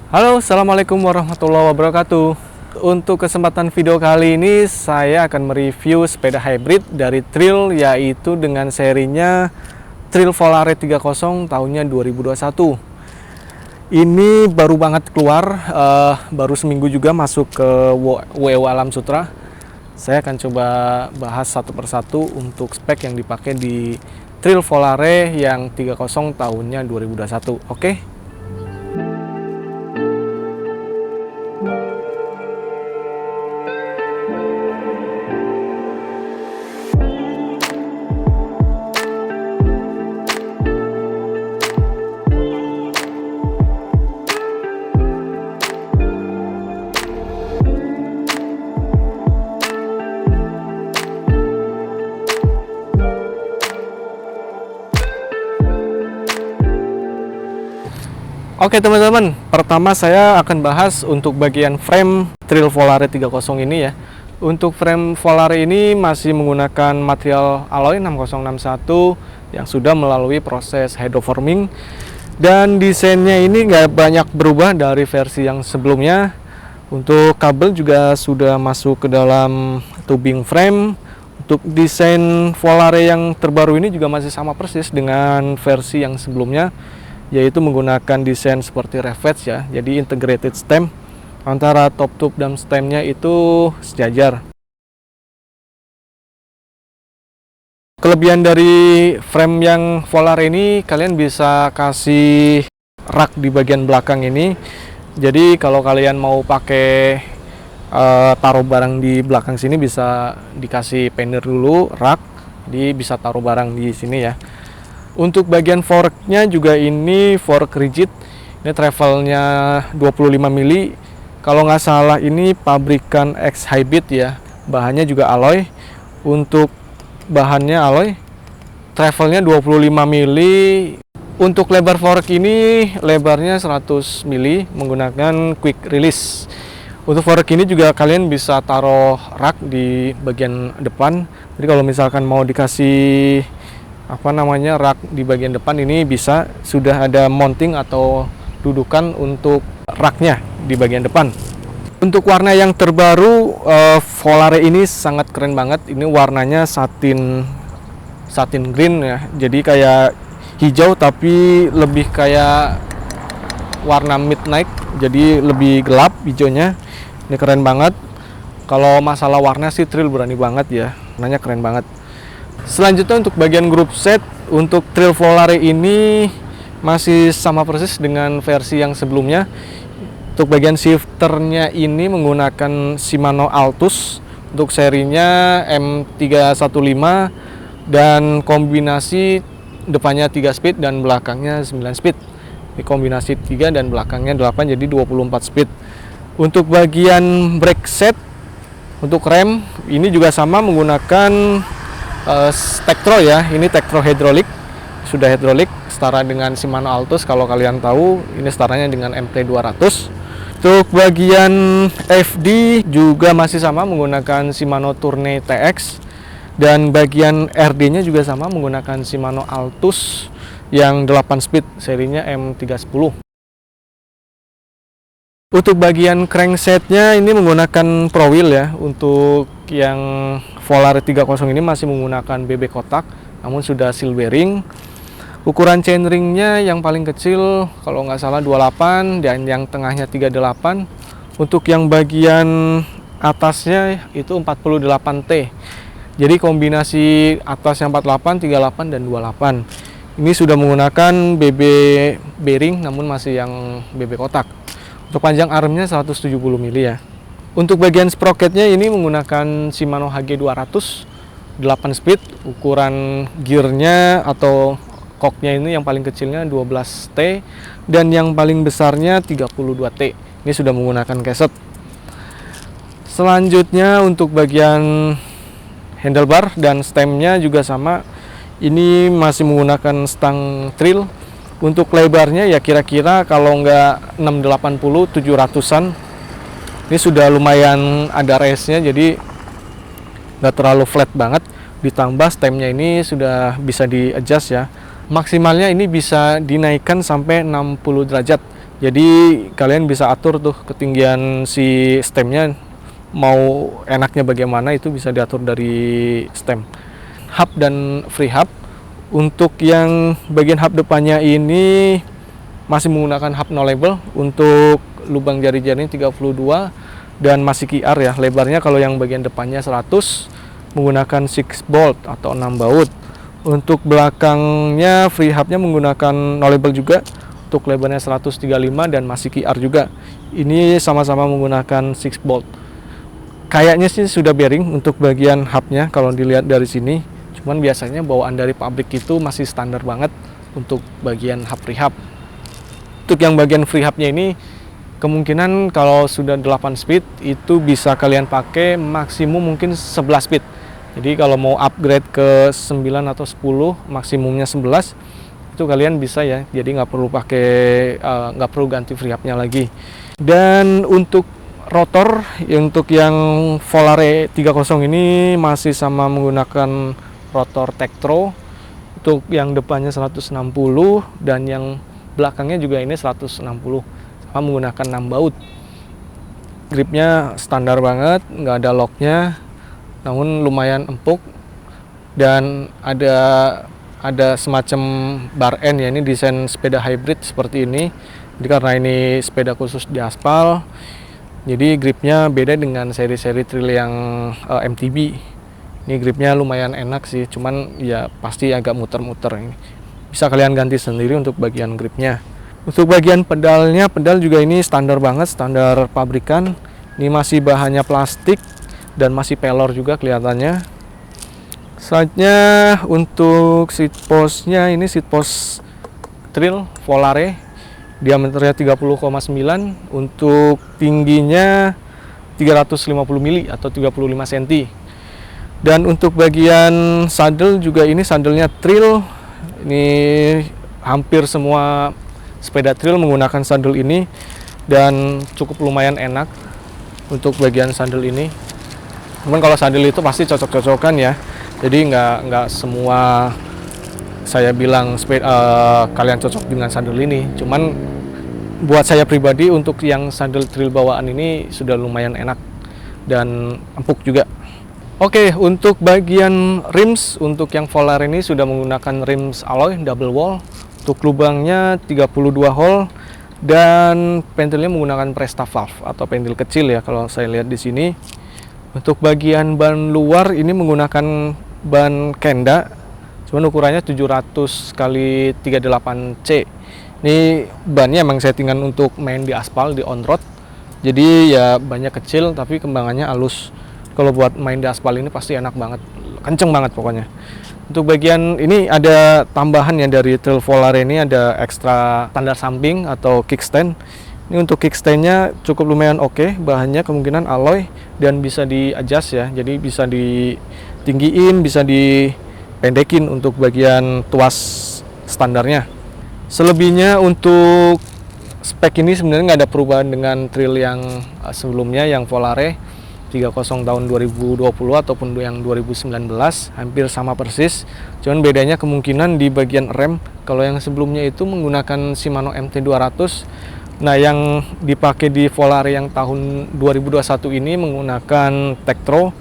Halo, Assalamualaikum warahmatullahi wabarakatuh. Untuk kesempatan video kali ini, saya akan mereview sepeda hybrid dari Trail, yaitu dengan serinya Trail Volare 30 tahunnya 2021. Ini baru banget keluar, baru seminggu juga masuk ke WO Alam Sutra. Saya akan coba bahas satu persatu untuk spek yang dipakai di Trail Volare yang 30 tahunnya 2021. Oke? Oke teman-teman, pertama saya akan bahas untuk bagian frame Trail Volare 30 ini ya. Untuk frame Volare ini masih menggunakan material alloy 6061 yang sudah melalui proses hydroforming. Dan desainnya ini nggak banyak berubah dari versi yang sebelumnya. Untuk kabel juga sudah masuk ke dalam tubing frame. Untuk desain Volare yang terbaru ini juga masih sama persis dengan versi yang sebelumnya, yaitu menggunakan desain seperti Revenge ya, jadi integrated stem antara top tube dan stemnya itu sejajar. Kelebihan dari frame yang Volare ini, kalian bisa kasih rak di bagian belakang ini. Jadi kalau kalian mau pakai taruh barang di belakang sini, bisa dikasih panel dulu rak, jadi bisa taruh barang di sini ya. Untuk bagian forknya juga ini fork rigid, ini travelnya 25 mili. Kalau nggak salah ini pabrikan X Hybrid ya, bahannya juga alloy. Untuk bahannya alloy, travelnya 25 mili. Untuk lebar fork ini lebarnya 100 mili menggunakan quick release. Untuk fork ini juga kalian bisa taruh rak di bagian depan. Jadi kalau misalkan mau dikasih rak di bagian depan, ini bisa sudah ada mounting atau dudukan untuk raknya di bagian depan. Untuk warna yang terbaru, Volare ini sangat keren banget. Ini warnanya satin green ya, jadi kayak hijau tapi lebih kayak warna midnight, jadi lebih gelap hijaunya. Ini keren banget. Kalau masalah warna sih Trail berani banget ya, warnanya keren banget. Selanjutnya untuk bagian group set, untuk Trail Volare ini masih sama persis dengan versi yang sebelumnya. Untuk bagian shifternya ini menggunakan Shimano Altus untuk serinya M315 dan kombinasi depannya 3 speed dan belakangnya 9 speed. Ini kombinasi 3 dan belakangnya 8, jadi 24 speed. Untuk bagian brake set, untuk rem ini juga sama menggunakan Tektro ya, ini Tektro hidrolik, sudah hidrolik, setara dengan Shimano Altus. Kalau kalian tahu, ini setaranya dengan MT200. Untuk bagian FD juga masih sama menggunakan Shimano Tourneo TX, dan bagian RD nya juga sama menggunakan Shimano Altus yang 8 speed, serinya M310. Untuk bagian cranksetnya ini menggunakan Pro Wheel ya. Untuk yang Volare 30 ini masih menggunakan bebek kotak, namun sudah seal bearing. Ukuran chainringnya yang paling kecil kalau nggak salah 28 dan yang tengahnya 38. Untuk yang bagian atasnya itu 48T. Jadi kombinasi atasnya 48, 38 dan 28. Ini sudah menggunakan BB bearing namun masih yang bebek kotak. Untuk panjang armnya 170 mili ya. Untuk bagian sprocketnya ini menggunakan Shimano HG200 8 speed. Ukuran gearnya atau koknya ini yang paling kecilnya 12T dan yang paling besarnya 32T. Ini sudah menggunakan keset. Selanjutnya untuk bagian handlebar dan stemnya juga sama. Ini masih menggunakan stang Trail. Untuk lebarnya ya kira-kira kalau nggak 680 700-an. Ini sudah lumayan ada race-nya, jadi nggak terlalu flat banget. Ditambah stemnya ini sudah bisa di adjust ya. Maksimalnya ini bisa dinaikkan sampai 60 derajat. Jadi kalian bisa atur tuh ketinggian si stemnya, mau enaknya bagaimana itu bisa diatur dari stem. Hub dan free hub. Untuk yang bagian hub depannya ini masih menggunakan hub no label. Untuk lubang jari-jari 32 dan masih QR ya. Lebarnya kalau yang bagian depannya 100 menggunakan 6 bolt atau 6 baut. Untuk belakangnya free hubnya menggunakan no label juga. Untuk lebarnya 135 dan masih QR juga. Ini sama-sama menggunakan 6 bolt. Kayaknya sih sudah bearing untuk bagian hubnya kalau dilihat dari sini. Cuman biasanya bawaan dari pabrik itu masih standar banget untuk bagian hub free hub. Untuk yang bagian free hubnya ini kemungkinan kalau sudah 8 speed itu bisa kalian pakai maksimum mungkin 11 speed. Jadi kalau mau upgrade ke 9 atau 10 maksimumnya 11 itu kalian bisa ya, jadi nggak perlu ganti free hubnya lagi. Dan untuk rotor untuk yang Volare 30 ini masih sama menggunakan rotor Tektro. Untuk yang depannya 160 dan yang belakangnya juga ini 160 sama menggunakan 6 baut. Gripnya standar banget, nggak ada locknya, namun lumayan empuk dan ada semacam bar end ya, ini desain sepeda hybrid seperti ini. Jadi karena ini sepeda khusus di aspal, jadi gripnya beda dengan seri-seri trail yang MTB. Ini gripnya lumayan enak sih, cuman ya pasti agak muter-muter. Ini bisa kalian ganti sendiri untuk bagian gripnya. Untuk bagian pedalnya, pedal juga ini standar banget, standar pabrikan. Ini masih bahannya plastik dan masih pelor juga kelihatannya. Selanjutnya untuk seat postnya, ini seat post trail Volare, diameternya 30,9, untuk tingginya 350 mili atau 35 cm. Dan untuk bagian saddle juga ini saddlenya trail. Ini hampir semua sepeda trail menggunakan saddle ini dan cukup lumayan enak untuk bagian saddle ini. Cuman kalau saddle itu pasti cocok-cocokan ya. Jadi nggak semua saya bilang kalian cocok dengan saddle ini. Cuman buat saya pribadi untuk yang saddle trail bawaan ini sudah lumayan enak dan empuk juga. Oke, untuk bagian rims untuk yang Volare ini sudah menggunakan rims alloy double wall. Untuk lubangnya 32 hole dan pentilnya menggunakan Presta valve atau pentil kecil ya kalau saya lihat di sini. Untuk bagian ban luar ini menggunakan ban Kenda, cuman ukurannya 700 x 38C. Ini bannya emang settingan untuk main di aspal, di on road. Jadi ya bannya kecil tapi kembangannya halus. Kalau buat main di aspal ini pasti enak banget, kenceng banget pokoknya. Untuk bagian ini ada tambahan ya dari trail Volare ini, ada ekstra tanda samping atau kickstand. Ini untuk kickstandnya cukup lumayan oke, bahannya kemungkinan alloy dan bisa di-adjust ya, jadi bisa ditinggiin, bisa dipendekin untuk bagian tuas standarnya. Selebihnya untuk spek ini sebenarnya nggak ada perubahan dengan trail yang sebelumnya, yang Volare 30 tahun 2020 ataupun yang 2019, hampir sama persis. Cuman bedanya kemungkinan di bagian rem, kalau yang sebelumnya itu menggunakan Shimano MT200. Nah, yang dipakai di Volare yang tahun 2021 ini menggunakan Tektro.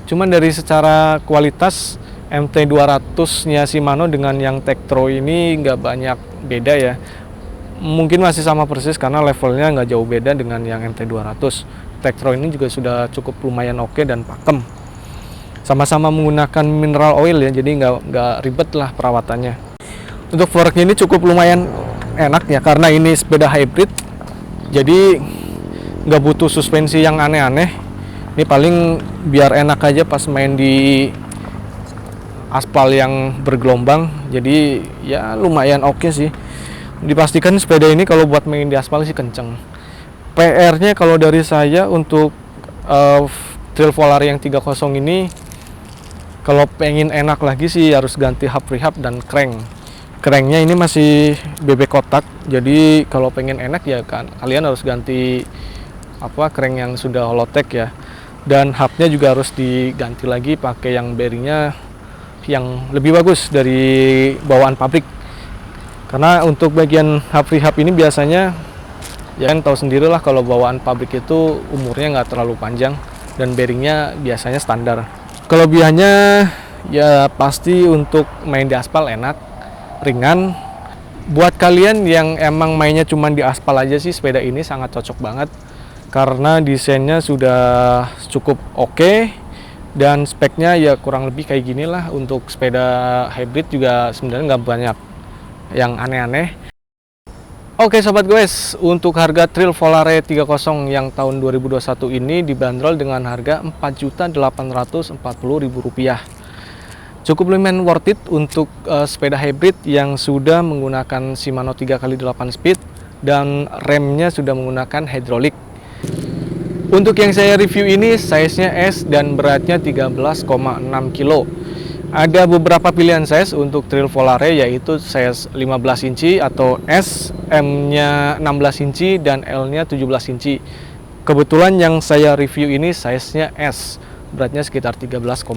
Cuman dari secara kualitas MT200-nya Shimano dengan yang Tektro ini nggak banyak beda ya. Mungkin masih sama persis karena levelnya nggak jauh beda dengan yang MT200. Tektro ini juga sudah cukup lumayan oke dan pakem. Sama-sama menggunakan mineral oil ya, jadi nggak ribet lah perawatannya. Untuk forknya ini cukup lumayan enak ya, karena ini sepeda hybrid, jadi nggak butuh suspensi yang aneh-aneh. Ini paling biar enak aja pas main di aspal yang bergelombang, jadi ya lumayan oke sih. Dipastikan sepeda ini kalau buat main di aspal sih kenceng. PR-nya kalau dari saya untuk trail Volare yang 30 ini, kalau pengen enak lagi sih harus ganti hub rehab dan crank. Cranknya ini masih bebek kotak, jadi kalau pengen enak ya kan kalian harus ganti crank yang sudah holotek ya. Dan hubnya juga harus diganti lagi pakai yang bearingnya yang lebih bagus dari bawaan pabrik. Karena untuk bagian hub rehab ini biasanya Ya kan tahu sendirilah kalau bawaan pabrik itu umurnya nggak terlalu panjang dan bearingnya biasanya standar. Kelebihannya ya pasti untuk main di aspal enak, ringan. Buat kalian yang emang mainnya cuma di aspal aja sih, sepeda ini sangat cocok banget karena desainnya sudah cukup oke dan speknya ya kurang lebih kayak gini lah. Untuk sepeda hybrid juga sebenarnya nggak banyak yang aneh-aneh. Oke sobat guys, untuk harga Trail Volare 30 yang tahun 2021 ini dibanderol dengan harga Rp4.840.000. Cukup lumayan worth it untuk sepeda hybrid yang sudah menggunakan Shimano 3x8 speed dan remnya sudah menggunakan hidrolik. Untuk yang saya review ini size-nya S dan beratnya 13,6 kg. Ada beberapa pilihan size untuk Trail Volare, yaitu size 15 inci atau S, M-nya 16 inci dan L-nya 17 inci. Kebetulan yang saya review ini size-nya S, beratnya sekitar 13,6.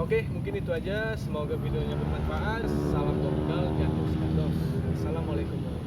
Oke, mungkin itu aja. Semoga videonya bermanfaat. Salam tunggal dan Assalamualaikum.